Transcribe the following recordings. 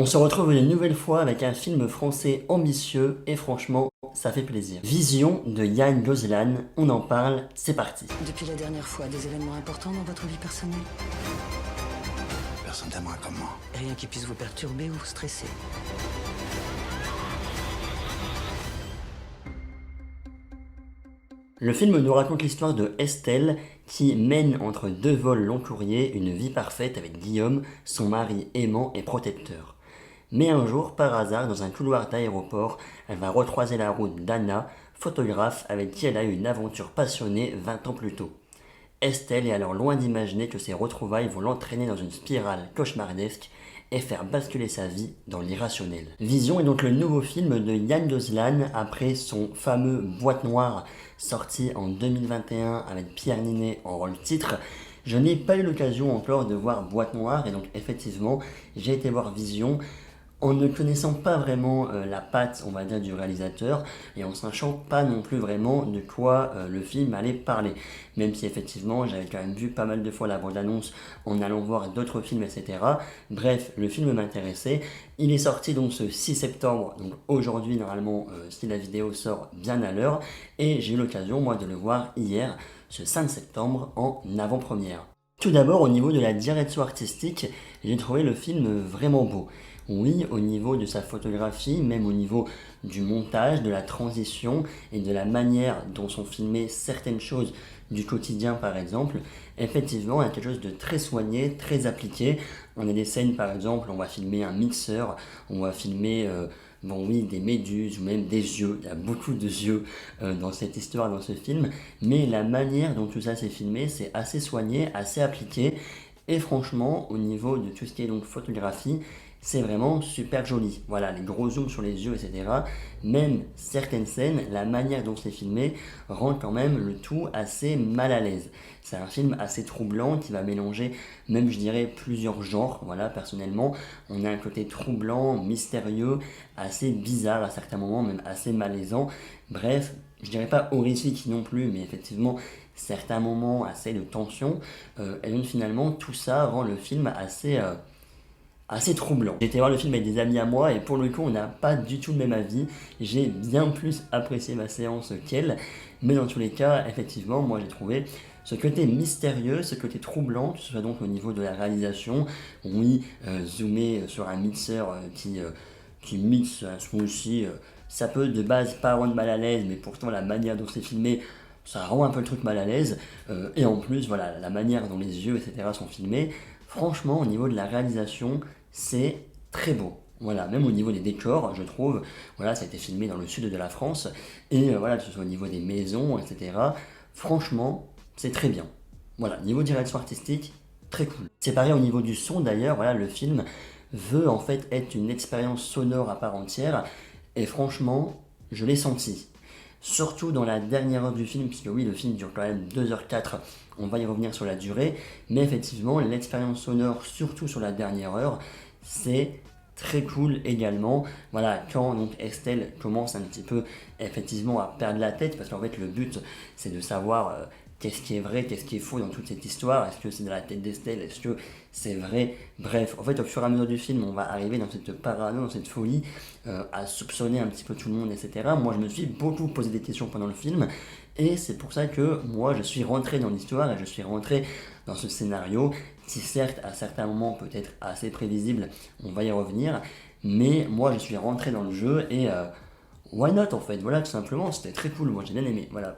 On se retrouve une nouvelle fois avec un film français ambitieux et franchement, ça fait plaisir. Vision de Yann Gozlan, on en parle, c'est parti. Depuis la dernière fois, des événements importants dans votre vie personnelle? Personne t'aimera comme moi. Rien qui puisse vous perturber ou stresser. Le film nous raconte l'histoire de Estelle qui mène entre deux vols long courrier une vie parfaite avec Guillaume, son mari aimant et protecteur. Mais un jour, par hasard, dans un couloir d'aéroport, elle va recroiser la route d'Anna, photographe avec qui elle a eu une aventure passionnée 20 ans plus tôt. Estelle est alors loin d'imaginer que ces retrouvailles vont l'entraîner dans une spirale cauchemardesque et faire basculer sa vie dans l'irrationnel. Vision est donc le nouveau film de Yann Gozlan après son fameux Boîte Noire sorti en 2021 avec Pierre Ninet en rôle titre. Je n'ai pas eu l'occasion encore de voir Boîte Noire et donc effectivement j'ai été voir Vision en ne connaissant pas vraiment la patte, on va dire, du réalisateur, et en sachant pas non plus vraiment de quoi le film allait parler. Même si effectivement j'avais quand même vu pas mal de fois la bande-annonce en allant voir d'autres films, etc. Bref, le film m'intéressait. Il est sorti donc ce 6 septembre, donc aujourd'hui normalement, si la vidéo sort bien à l'heure, et j'ai eu l'occasion moi de le voir hier, ce 5 septembre, en avant-première. Tout d'abord, au niveau de la direction artistique, j'ai trouvé le film vraiment beau. Oui, au niveau de sa photographie, même au niveau du montage, de la transition et de la manière dont sont filmées certaines choses du quotidien par exemple, effectivement, il y a quelque chose de très soigné, très appliqué. On a des scènes par exemple, on va filmer un mixeur, on va filmer bon oui, des méduses ou même des yeux. Il y a beaucoup de yeux dans cette histoire, dans ce film. Mais la manière dont tout ça s'est filmé, c'est assez soigné, assez appliqué. Et franchement, au niveau de tout ce qui est donc photographie, c'est vraiment super joli. Voilà, les gros zooms sur les yeux, etc. Même certaines scènes, la manière dont c'est filmé rend quand même le tout assez mal à l'aise. C'est un film assez troublant qui va mélanger, même je dirais, plusieurs genres. Voilà, personnellement, on a un côté troublant, mystérieux, assez bizarre à certains moments, même assez malaisant. Bref, je dirais pas horrifique non plus, mais effectivement, certains moments assez de tension. Et donc finalement, tout ça rend le film assez troublant. J'ai été voir le film avec des amis à moi et pour le coup on n'a pas du tout le même avis. J'ai bien plus apprécié ma séance qu'elle, mais dans tous les cas, effectivement, moi j'ai trouvé ce côté mystérieux, ce côté troublant, que ce soit donc au niveau de la réalisation, oui, zoomer sur un mixeur qui mixe un smoothie, ça peut de base pas rendre mal à l'aise, mais pourtant la manière dont c'est filmé, ça rend un peu le truc mal à l'aise, et en plus, voilà, la manière dont les yeux, etc. sont filmés, franchement, au niveau de la réalisation, c'est très beau. Voilà, même au niveau des décors, je trouve, voilà, ça a été filmé dans le sud de la France, et voilà, que ce soit au niveau des maisons, etc. Franchement, c'est très bien. Voilà, niveau direction artistique, très cool. C'est pareil au niveau du son d'ailleurs, voilà, le film veut en fait être une expérience sonore à part entière, et franchement, je l'ai senti. Surtout dans la dernière heure du film, puisque oui, le film dure quand même 2h04, on va y revenir sur la durée, mais effectivement, l'expérience sonore, surtout sur la dernière heure, c'est très cool également. Voilà, quand donc Estelle commence un petit peu effectivement à perdre la tête, parce qu'en fait le but c'est de savoir qu'est-ce qui est vrai, qu'est-ce qui est faux dans toute cette histoire, est-ce que c'est dans la tête d'Estelle, est-ce que c'est vrai, bref, en fait au fur et à mesure du film on va arriver dans cette parano, dans cette folie, à soupçonner un petit peu tout le monde, etc. Moi je me suis beaucoup posé des questions pendant le film, et c'est pour ça que moi je suis rentré dans l'histoire et je suis rentré dans ce scénario qui certes à certains moments peut être assez prévisible, on va y revenir, mais moi je suis rentré dans le jeu et why not en fait, voilà tout simplement, c'était très cool, moi j'ai bien aimé, voilà,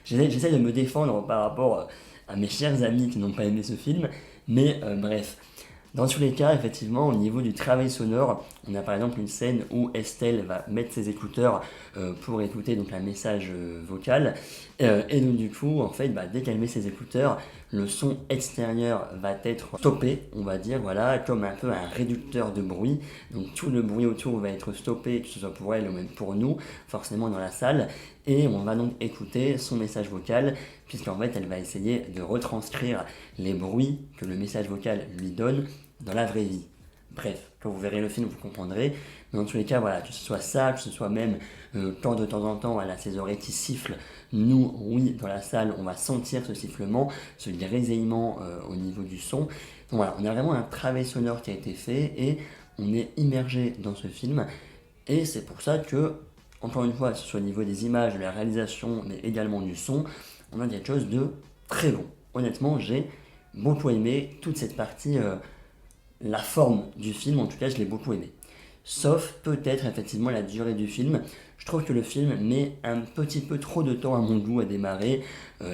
j'essaie de me défendre par rapport à mes chers amis qui n'ont pas aimé ce film, mais bref. Dans tous les cas, effectivement, au niveau du travail sonore, on a par exemple une scène où Estelle va mettre ses écouteurs pour écouter donc un message vocal. Et donc du coup, en fait, dès qu'elle met ses écouteurs, le son extérieur va être stoppé, on va dire, voilà, comme un peu un réducteur de bruit. Donc tout le bruit autour va être stoppé, que ce soit pour elle ou même pour nous, forcément dans la salle. Et on va donc écouter son message vocal, puisqu'en fait, elle va essayer de retranscrire les bruits que le message vocal lui donne dans la vraie vie. Bref, quand vous verrez le film, vous comprendrez. Mais dans tous les cas, voilà, que ce soit ça, que ce soit même quand de temps en temps elle a ses oreilles qui sifflent, nous, oui, dans la salle, on va sentir ce sifflement, ce grésillement au niveau du son. Donc voilà, on a vraiment un travail sonore qui a été fait et on est immergé dans ce film, et c'est pour ça que, encore une fois, sur le niveau des images, de la réalisation, mais également du son, on a quelque chose de très bon. Honnêtement, j'ai beaucoup aimé toute cette partie, la forme du film, en tout cas, je l'ai beaucoup aimé. Sauf peut-être effectivement la durée du film. Je trouve que le film met un petit peu trop de temps à mon goût à démarrer.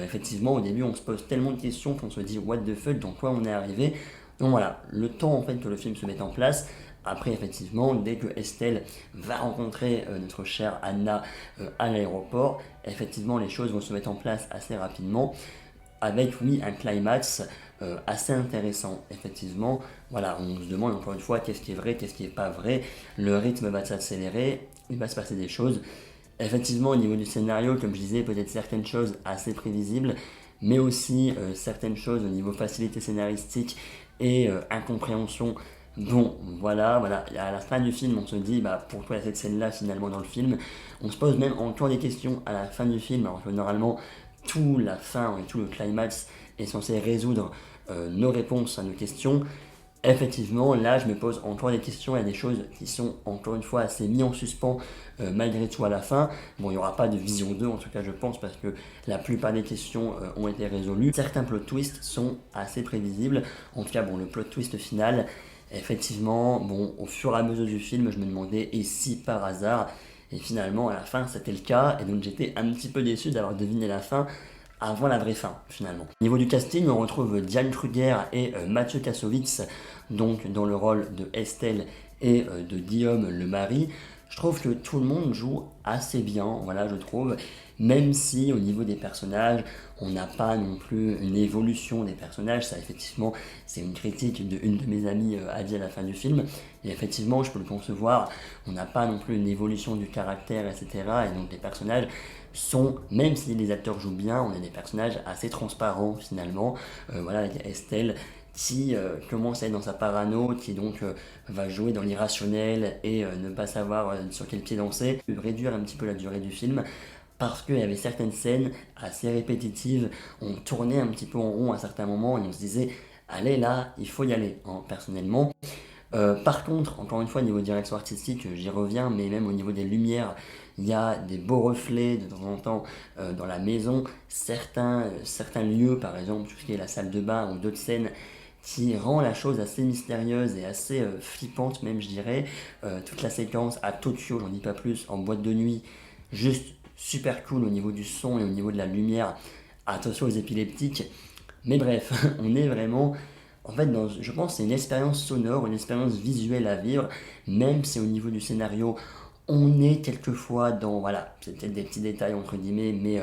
Effectivement, au début, on se pose tellement de questions qu'on se dit what the fuck, dans quoi on est arrivé. Donc voilà, le temps en fait que le film se mette en place. Après, effectivement, dès que Estelle va rencontrer notre chère Anna à l'aéroport, effectivement, les choses vont se mettre en place assez rapidement avec, oui, un climax assez intéressant, effectivement. Voilà, on se demande encore une fois qu'est-ce qui est vrai, qu'est-ce qui n'est pas vrai. Le rythme va s'accélérer, il va se passer des choses. Effectivement, au niveau du scénario, comme je disais, peut-être certaines choses assez prévisibles, mais aussi certaines choses au niveau facilité scénaristique et incompréhension. Bon, voilà, à la fin du film, on se dit, bah, pourquoi il y a cette scène-là finalement dans le film. On se pose même encore des questions à la fin du film, alors que normalement, tout la fin et tout le climax est censé résoudre nos réponses à nos questions. Effectivement, là, je me pose encore des questions, il y a des choses qui sont encore une fois assez mis en suspens malgré tout à la fin. Bon, il n'y aura pas de vision 2 en tout cas, je pense, parce que la plupart des questions ont été résolues. Certains plot twists sont assez prévisibles. En tout cas, bon, le plot twist final, effectivement, bon, au fur et à mesure du film, je me demandais, et si par hasard. Et finalement, à la fin, c'était le cas, et donc j'étais un petit peu déçu d'avoir deviné la fin avant la vraie fin, finalement. Au niveau du casting, on retrouve Diane Kruger et Mathieu Kassovitz, donc dans le rôle de Estelle et de Guillaume le mari. Je trouve que tout le monde joue assez bien, voilà, je trouve, même si au niveau des personnages, on n'a pas non plus une évolution des personnages. Ça, effectivement, c'est une critique d'une de mes amies a dit à la fin du film, et effectivement, je peux le concevoir, on n'a pas non plus une évolution du caractère, etc., et donc les personnages sont, même si les acteurs jouent bien, on a des personnages assez transparents finalement. Voilà, il y a Estelle qui commence à être dans sa parano, qui donc va jouer dans l'irrationnel et ne pas savoir sur quel pied danser, réduire un petit peu la durée du film parce qu'il y avait certaines scènes assez répétitives, on tournait un petit peu en rond à certains moments et on se disait allez là, il faut y aller, hein, personnellement. Par contre, encore une fois, au niveau direction artistique, j'y reviens, mais même au niveau des lumières, il y a des beaux reflets de temps en temps dans la maison. Certains lieux, par exemple, tout ce qui est la salle de bain ou d'autres scènes, qui rend la chose assez mystérieuse et assez flippante même, je dirais. Toute la séquence à Tokyo, j'en dis pas plus, en boîte de nuit, juste super cool au niveau du son et au niveau de la lumière. Attention aux épileptiques. Mais bref, on est vraiment en fait, je pense que c'est une expérience sonore, une expérience visuelle à vivre, même si au niveau du scénario, on est quelquefois dans, voilà, c'est peut-être des petits détails entre guillemets, mais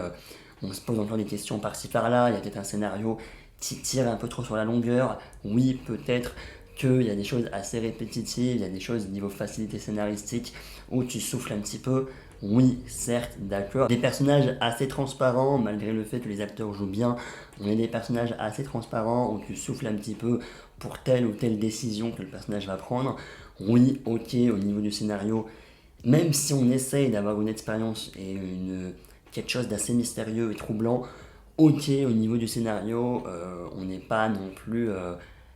on se pose encore des questions par-ci par-là, il y a peut-être un scénario qui tire un peu trop sur la longueur, oui, peut-être qu'il y a des choses assez répétitives, il y a des choses niveau facilité scénaristique où tu souffles un petit peu, oui, certes, d'accord. Des personnages assez transparents, malgré le fait que les acteurs jouent bien, on a des personnages assez transparents où tu souffles un petit peu pour telle ou telle décision que le personnage va prendre. Oui, ok, au niveau du scénario, même si on essaye d'avoir une expérience et quelque chose d'assez mystérieux et troublant, ok, au niveau du scénario, on n'est pas non plus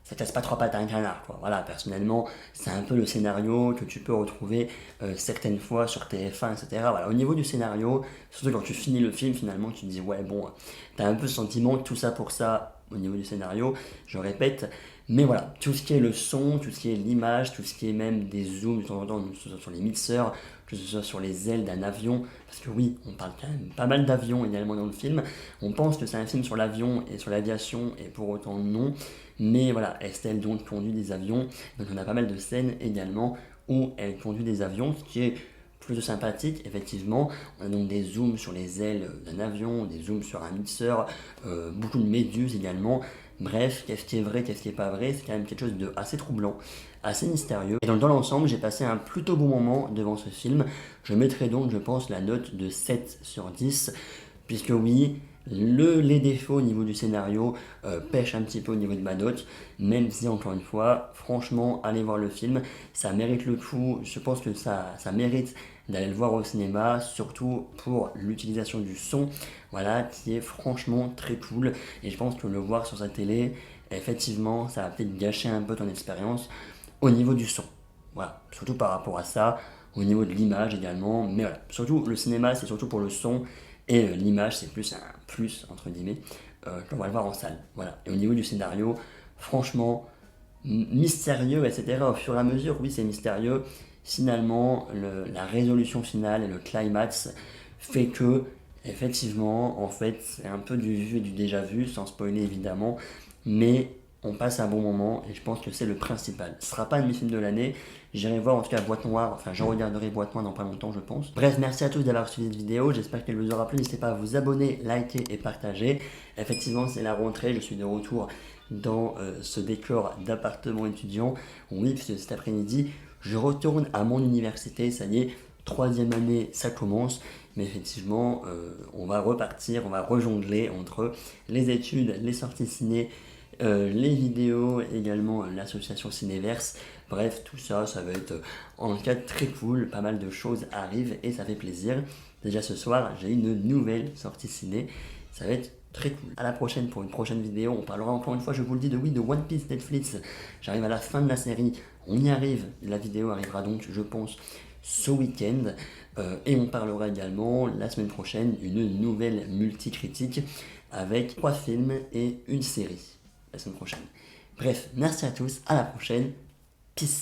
ça casse pas trois pattes à un canard, quoi. Voilà, personnellement, c'est un peu le scénario que tu peux retrouver certaines fois sur TF1, etc. Voilà, au niveau du scénario, surtout quand tu finis le film, finalement, tu te dis, ouais, bon, t'as un peu ce sentiment, tout ça pour ça, au niveau du scénario, je répète. Mais voilà, tout ce qui est le son, tout ce qui est l'image, tout ce qui est même des zooms de temps en temps, que ce soit sur les mixeurs, que ce soit sur les ailes d'un avion, parce que oui, on parle quand même pas mal d'avions également dans le film. On pense que c'est un film sur l'avion et sur l'aviation, et pour autant non. Mais voilà, Estelle donc conduit des avions, donc on a pas mal de scènes également où elle conduit des avions, ce qui est plutôt sympathique, effectivement. On a donc des zooms sur les ailes d'un avion, des zooms sur un mixeur, beaucoup de méduses également. Bref, qu'est-ce qui est vrai, qu'est-ce qui est pas vrai, c'est quand même quelque chose de assez troublant, assez mystérieux. Et donc dans l'ensemble, j'ai passé un plutôt bon moment devant ce film. Je mettrai donc, je pense, la note de 7 sur 10, puisque oui, les défauts au niveau du scénario pêchent un petit peu au niveau de ma note, même si encore une fois, franchement, allez voir le film, ça mérite le coup. Je pense que ça mérite d'aller le voir au cinéma, surtout pour l'utilisation du son, voilà, qui est franchement très cool. Et je pense que le voir sur sa télé, effectivement, ça va peut-être gâcher un peu ton expérience au niveau du son. Voilà, surtout par rapport à ça, au niveau de l'image également, mais voilà, surtout le cinéma c'est surtout pour le son, et l'image c'est plus un plus, entre guillemets, qu'on va le voir en salle. Voilà, et au niveau du scénario, franchement, mystérieux, etc. Au fur et à mesure, oui c'est mystérieux, finalement la résolution finale et le climax fait que, effectivement, en fait, c'est un peu du vu et du déjà vu, sans spoiler évidemment, mais on passe un bon moment et je pense que c'est le principal. Ce sera pas un film de l'année, j'irai voir en tout cas Boîte Noire, enfin je regarderai Boîte Noire dans pas longtemps je pense. Bref, merci à tous d'avoir suivi cette vidéo, j'espère qu'elle vous aura plu, n'hésitez pas à vous abonner, liker et partager. Effectivement c'est la rentrée, je suis de retour dans ce décor d'appartement étudiant. Oui, puisque cet après-midi, je retourne à mon université, ça y est, 3e année, ça commence. Mais effectivement, on va repartir, on va rejongler entre les études, les sorties ciné, les vidéos, également l'association Cinéverse. Bref, tout ça, ça va être en tout cas très cool. Pas mal de choses arrivent et ça fait plaisir. Déjà ce soir, j'ai une nouvelle sortie ciné. Ça va être très cool. À la prochaine pour une prochaine vidéo. On parlera encore une fois, je vous le dis, de One Piece Netflix. J'arrive à la fin de la série. On y arrive. La vidéo arrivera donc, je pense, ce week-end. Et on parlera également la semaine prochaine une nouvelle multi-critique avec 3 films et une série la semaine prochaine. Bref, merci à tous, à la prochaine, peace.